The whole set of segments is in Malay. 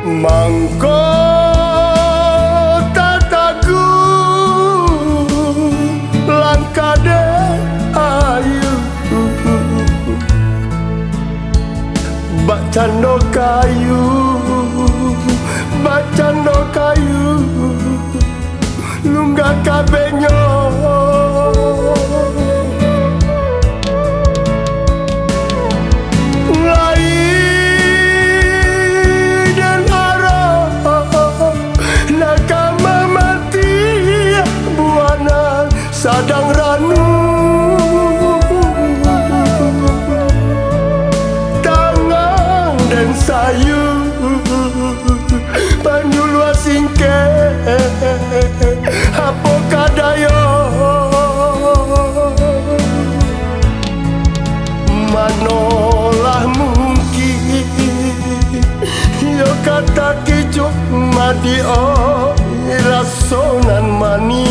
Mangko tataku langkade ayu bacando kayu lunggah kabenyo sadang ranu tangan dan sayu banyu luas singke apa kadayo manolah mungkin yo kata kijuk madio rasonan mani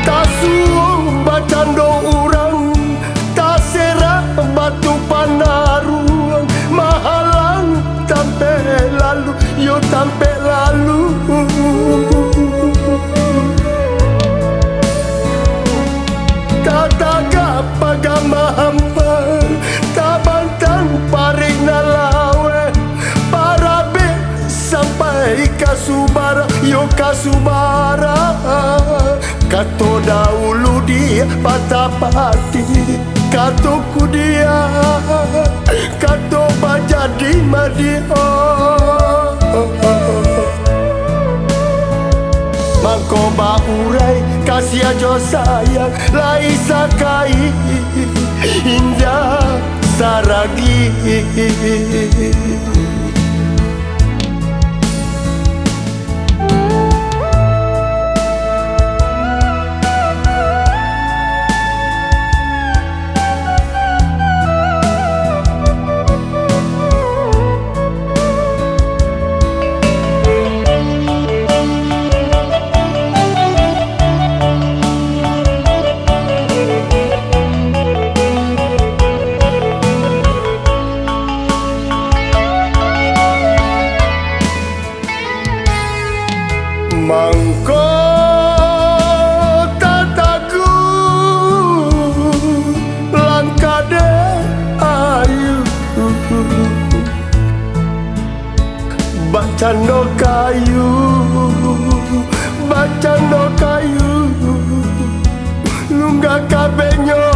tasuang bacando urang tasera batu panaruang mahalang tampe lalu yo tampe lalu tataga pagama hamba tabantan paring nalawe parabe sampai kasubara yo kasubara kato dahulu dia patah-pati katoku dia kato bajadi madio mangko baurai kasih aja sayang lai sakai indah saragi mangko tataku langkade ayu bacando kayu lunggah kabenyo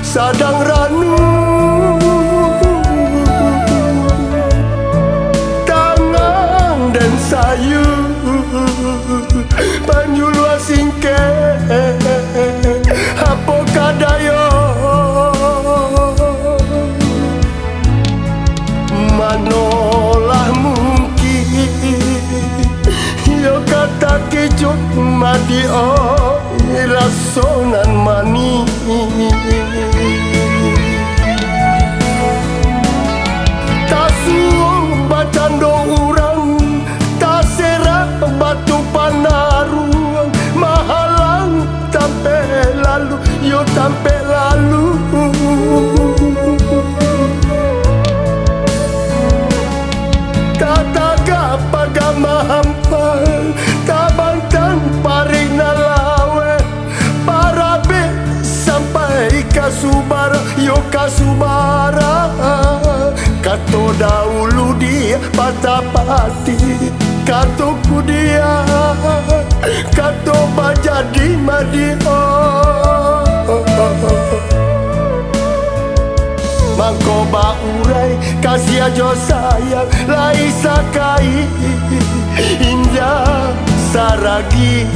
sadang ranu tangan dan sayu banyu luas singke apa kadayo manolah mungkin yo kata kijuk madio rasonan mani tasuang bacando urang tasera batu panaruang mahalang tampe lalu yo tampe lalu tataga pagama hampa tabantan paring nalawe parabe sampai kasubara yo kasubara kato dahulu dia patah-pati katoku dia kato bajadi madio mangko baurai kasih aja sayang lai sakai indah saragi